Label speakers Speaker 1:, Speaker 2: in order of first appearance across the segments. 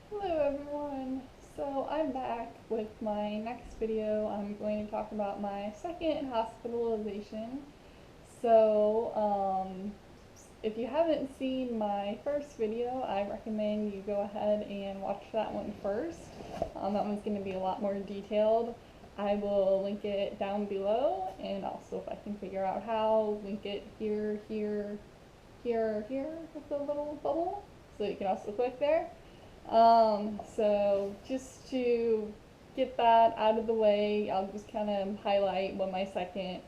Speaker 1: Hello everyone! So I'm back with my next video. I'm going to talk about my second hospitalization. So if you haven't seen my first video, I recommend you go ahead and watch that one first. That one's going to be a lot more detailed. I will link it down below, and also if I can figure out how, link it here, here, here with the little bubble. So you can also click there. So just to get that out of the way, I'll just kind of highlight what my second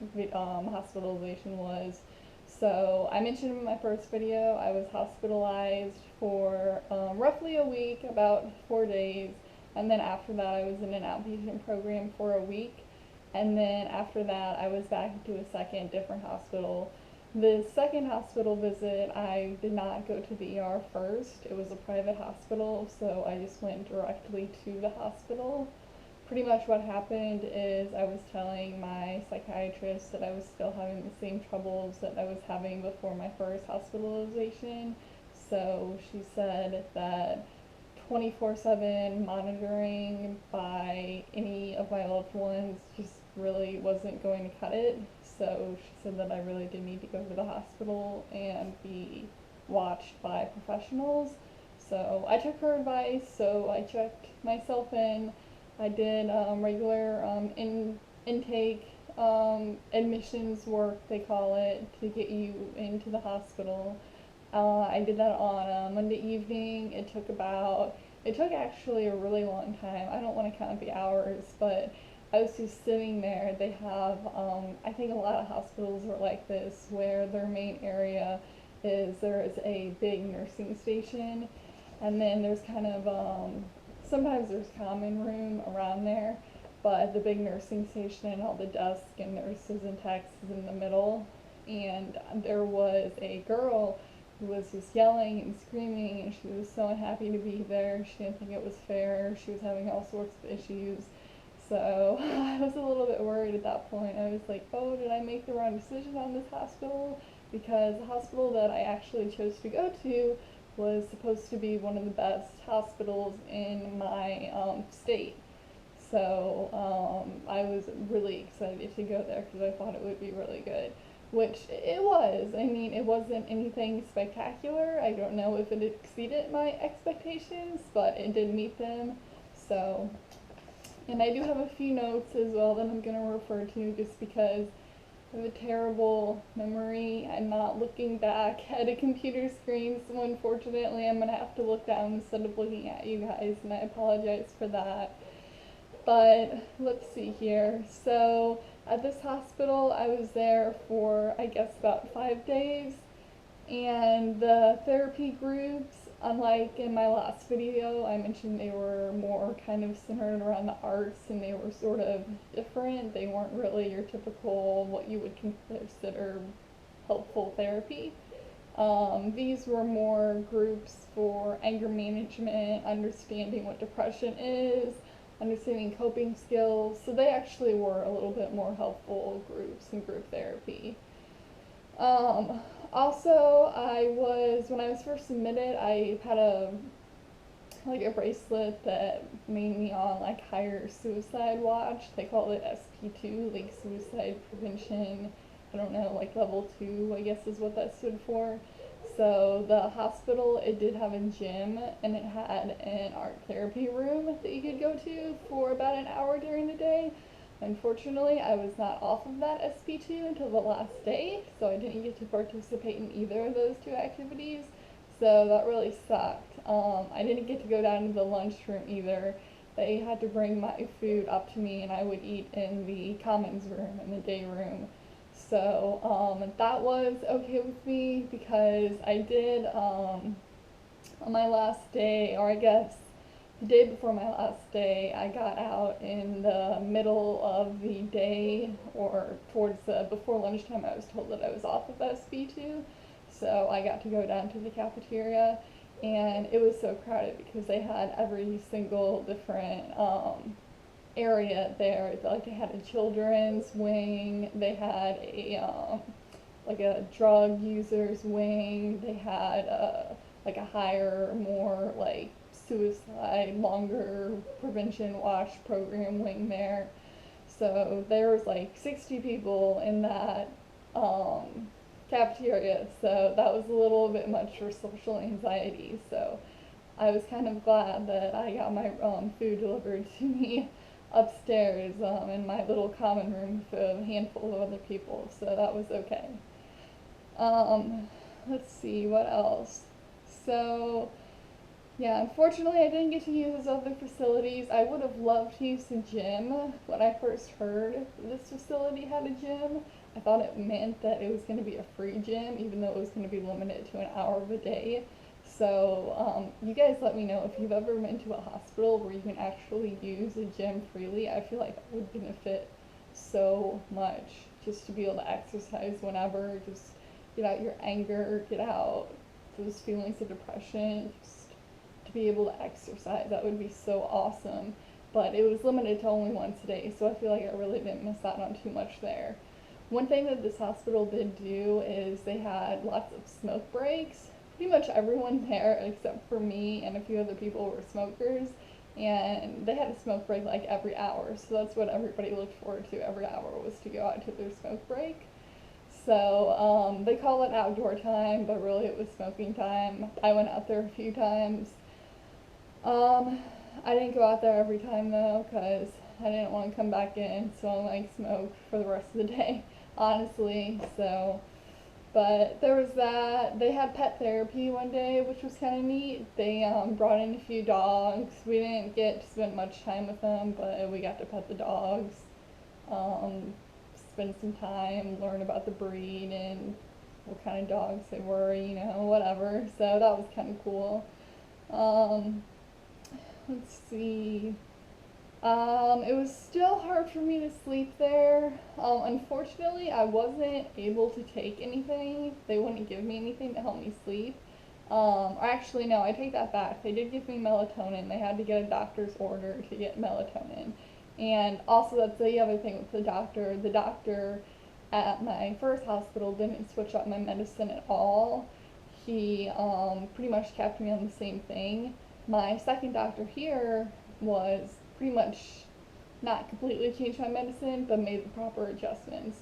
Speaker 1: hospitalization was. So I mentioned in my first video, I was hospitalized for roughly a week, about 4 days, and then after that I was in an outpatient program for a week, and then after that I was back into a second different hospital. The second hospital visit, I did not go to the ER first. It was a private hospital, so I just went directly to the hospital. Pretty much what happened is I was telling my psychiatrist that I was still having the same troubles that I was having before my first hospitalization. So she said that 24/7 monitoring by any of my loved ones just really wasn't going to cut it. So she said that I really did need to go to the hospital and be watched by professionals. So I took her advice, so I checked myself in. I did regular intake admissions work, they call it, to get you into the hospital. I did that on a Monday evening. It took actually a really long time. I don't want to count the hours, but I was just sitting there. They have, I think a lot of hospitals are like this, where their main area is there is a big nursing station, and then there's kind of, sometimes there's common room around there, but the big nursing station and all the desks and nurses and techs is in the middle. And there was a girl who was just yelling and screaming, and she was so unhappy to be there. She didn't think it was fair. She was having all sorts of issues. So I was a little bit worried at that point. I was like, oh, did I make the wrong decision on this hospital? Because the hospital that I actually chose to go to was supposed to be one of the best hospitals in my state. So I was really excited to go there because I thought it would be really good, which it was. I mean, it wasn't anything spectacular. I don't know if it exceeded my expectations, but it did meet them. So, and I do have a few notes as well that I'm going to refer to just because I have a terrible memory. I'm not looking back at a computer screen, so unfortunately I'm going to have to look down instead of looking at you guys, and I apologize for that. But let's see here. So at this hospital, I was there for, I guess, about 5 days. And the therapy groups, unlike in my last video, I mentioned they were more kind of centered around the arts and they were sort of different. They weren't really your typical, what you would consider helpful therapy. These were more groups for anger management, understanding what depression is, understanding coping skills. So they actually were a little bit more helpful groups and group therapy. Um, Also, when I was first admitted, I had a bracelet that made me on like higher suicide watch. They call it SP2, like suicide prevention. I don't know, like level 2, I guess is what that stood for. So the hospital, it did have a gym and it had an art therapy room that you could go to for about an hour during the day. Unfortunately, I was not off of that SP2 until the last day, so I didn't get to participate in either of those two activities. So that really sucked. I didn't get to go down to the lunchroom either. They had to bring my food up to me, and I would eat in the commons room, in the day room. So that was okay with me because I did, on my last day, or I guess the day before my last day, I got out in the middle of the day, or towards before lunchtime. I was told that I was off of SB2, so I got to go down to the cafeteria, and it was so crowded because they had every single different area there. Like they had a children's wing, they had a like a drug users wing, they had like a higher, more like suicide longer prevention watch program wing there. So there was like 60 people in that cafeteria, so that was a little bit much for social anxiety. So I was kind of glad that I got my food delivered to me upstairs in my little common room with a handful of other people, so that was okay. Um, let's see, what else? So, yeah, unfortunately, I didn't get to use those other facilities. I would have loved to use the gym. When I first heard this facility had a gym, I thought it meant that it was going to be a free gym, even though it was going to be limited to an hour of a day. So, you guys let me know if you've ever been to a hospital where you can actually use a gym freely. I feel like that would benefit so much just to be able to exercise whenever, just get out your anger, get out those feelings of depression, just to be able to exercise. That would be so awesome. But it was limited to only once a day, so I feel like I really didn't miss out on too much there. One thing that this hospital did do is they had lots of smoke breaks. Pretty much everyone there, except for me and a few other people, were smokers, and they had a smoke break like every hour, so that's what everybody looked forward to every hour, was to go out to their smoke break. So they call it outdoor time, but really it was smoking time. I went out there a few times. I didn't go out there every time though, because I didn't want to come back in, so I like smoke for the rest of the day, honestly. So, but there was that. They had pet therapy one day, which was kind of neat. They brought in a few dogs. We didn't get to spend much time with them, but we got to pet the dogs. Um, Spend some time, learn about the breed and what kind of dogs they were, whatever. So that was kind of cool. Um, let's see. It was still hard for me to sleep there. Unfortunately, I wasn't able to take anything. They wouldn't give me anything to help me sleep. Or actually, no, I take that back. They did give me melatonin. They had to get a doctor's order to get melatonin. And also, that's the other thing with the doctor. The doctor at my first hospital didn't switch up my medicine at all. He pretty much kept me on the same thing. My second doctor here was pretty much not completely changed my medicine, but made the proper adjustments.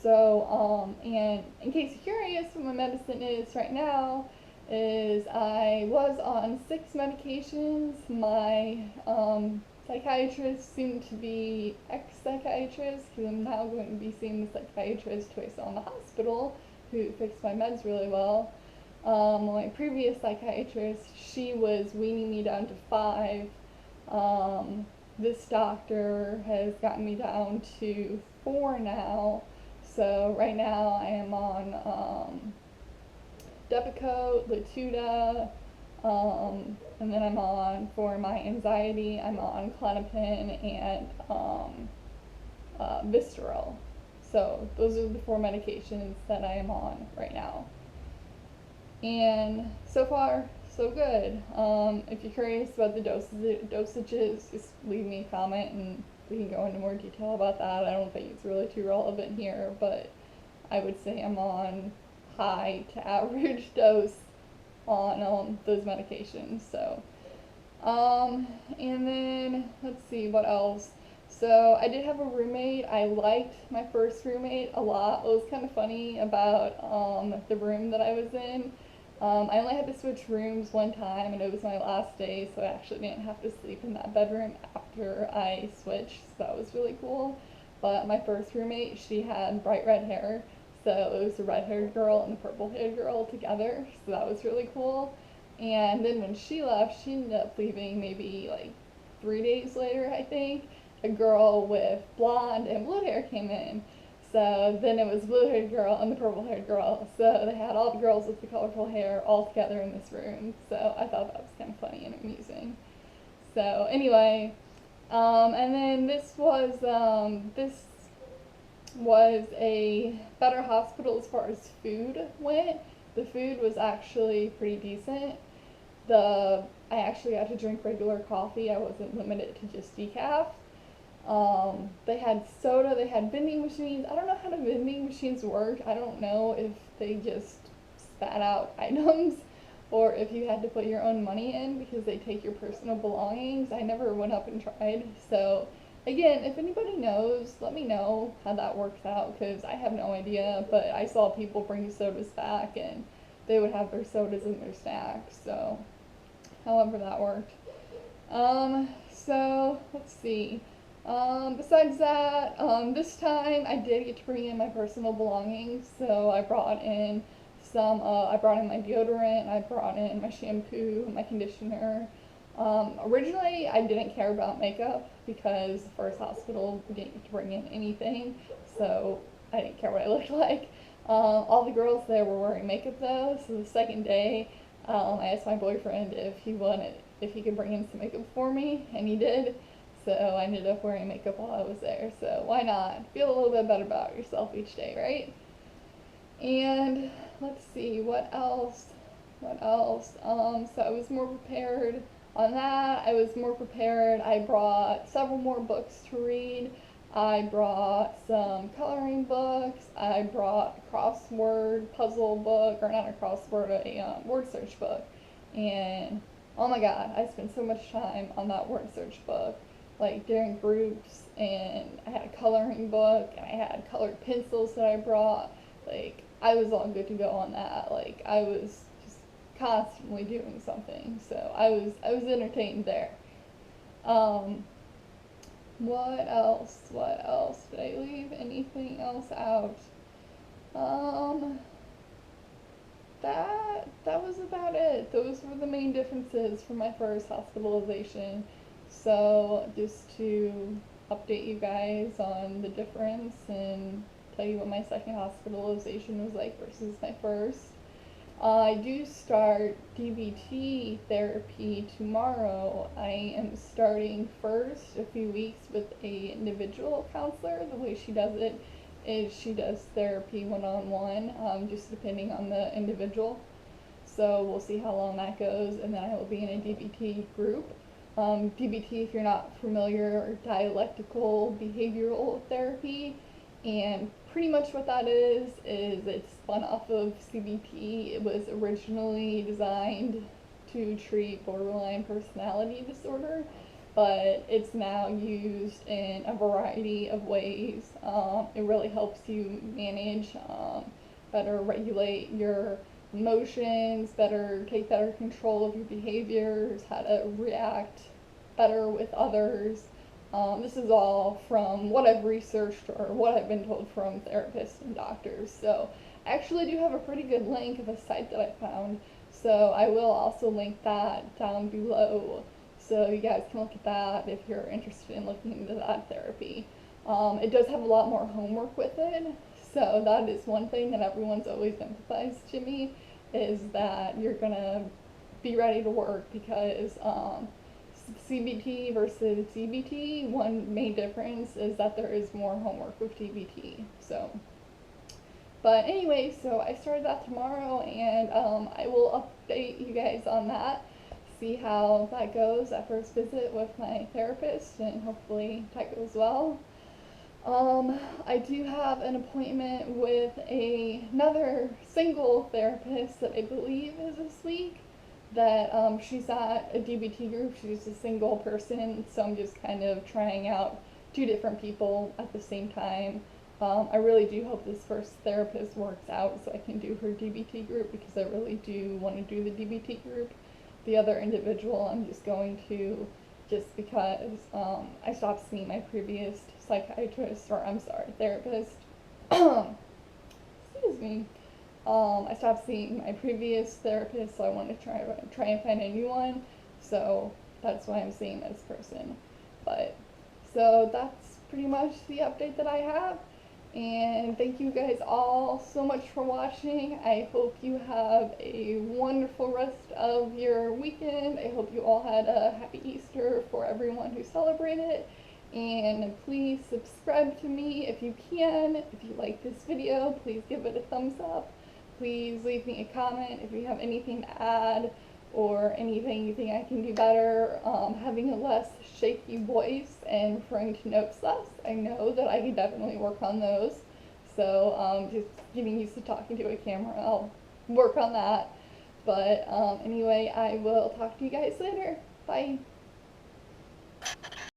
Speaker 1: So, and in case you're curious, what my medicine is right now is I was on 6 medications. My psychiatrist, soon to be ex-psychiatrist, who I'm now going to be seeing the psychiatrist who I saw in the hospital, who fixed my meds really well. My previous psychiatrist, she was weaning me down to 5. This doctor has gotten me down to 4 now. So right now I am on Depakote, Latuda, and then I'm on, for my anxiety, I'm on Klonopin and Visceral. So those are the 4 medications that I am on right now. And so far, so good. If you're curious about the dosages, just leave me a comment and we can go into more detail about that. I don't think it's really too relevant here, but I would say I'm on high to average dose on those medications. So, and then let's see what else. So I did have a roommate. I liked my first roommate a lot. What was kind of funny about the room that I was in, I only had to switch rooms one time, and it was my last day, so I actually didn't have to sleep in that bedroom after I switched, so that was really cool. But my first roommate, she had bright red hair, so it was the red-haired girl and the purple-haired girl together, so that was really cool. And then when she left, she ended up leaving maybe like 3 days later, I think. A girl with blonde and blue hair came in. So then it was blue-haired girl and the purple-haired girl. So they had all the girls with the colorful hair all together in this room. So I thought that was kind of funny and amusing. So anyway, and then this was a better hospital as far as food went. The food was actually pretty decent. I actually got to drink regular coffee. I wasn't limited to just decaf. They had soda, they had vending machines. I don't know how the vending machines work. I don't know if they just spat out items or if you had to put your own money in because they take your personal belongings. I never went up and tried. So again, if anybody knows, let me know how that works out because I have no idea. But I saw people bring sodas back and they would have their sodas in their snacks. So however that worked. So let's see. Besides that, this time I did get to bring in my personal belongings. So I brought in I brought in my deodorant, I brought in my shampoo, my conditioner. Originally, I didn't care about makeup because the first hospital we didn't get to bring in anything, so I didn't care what I looked like. All the girls there were wearing makeup though, so the second day, I asked my boyfriend if he could bring in some makeup for me, and he did. So I ended up wearing makeup while I was there. So why not? Feel a little bit better about yourself each day, right? And let's see, what else? What else? So I was more prepared on that. I was more prepared. I brought several more books to read. I brought some coloring books. I brought a crossword puzzle book, or not a crossword, a word search book. And oh my god, I spent so much time on that word search book, like during groups. And I had a coloring book, and I had colored pencils that I brought. Like, I was all good to go on that. Like, I was just constantly doing something. So I was entertained there. Um, what else? What else? Did I leave anything else out? Um, that was about it. Those were the main differences from my first hospitalization. So just to update you guys on the difference and tell you what my second hospitalization was like versus my first. I do start DBT therapy tomorrow. I am starting first a few weeks with a individual counselor. The way she does it is she does therapy one-on-one, just depending on the individual. So we'll see how long that goes, and then I will be in a DBT group. DBT, if you're not familiar, dialectical behavioral therapy, and pretty much what that is it's spun off of CBT. It was originally designed to treat borderline personality disorder, but it's now used in a variety of ways. It really helps you manage, better regulate your emotions, take better control of your behaviors, how to react better with others. This is all from what I've researched or what I've been told from therapists and doctors. So I actually do have a pretty good link of a site that I found. So I will also link that down below. So you guys can look at that if you're interested in looking into that therapy. It does have a lot more homework with it. So that is one thing that everyone's always emphasized to me, is that you're gonna be ready to work because CBT versus DBT, one main difference is that there is more homework with DBT. So, but anyway, so I started that tomorrow, and I will update you guys on that, see how that goes, that first visit with my therapist, and hopefully that goes well. I do have an appointment with another single therapist that I believe is this week. That she's not a DBT group, she's a single person, so I'm just kind of trying out two different people at the same time. I really do hope this first therapist works out so I can do her DBT group, because I really do want to do the DBT group. The other individual I'm just going to, just because I stopped seeing my previous psychiatrist, or I'm sorry, therapist. Excuse me. I stopped seeing my previous therapist, so I want to try and find a new one. So that's why I'm seeing this person. But so that's pretty much the update that I have. And thank you guys all so much for watching. I hope you have a wonderful rest of your weekend. I hope you all had a happy Easter for everyone who celebrated. And please subscribe to me if you can. If you like this video, please give it a thumbs up. Please leave me a comment if you have anything to add or anything you think I can do better. Having a less shaky voice and referring to notes less, I know that I can definitely work on those. So just getting used to talking to a camera, I'll work on that. But anyway, I will talk to you guys later. Bye.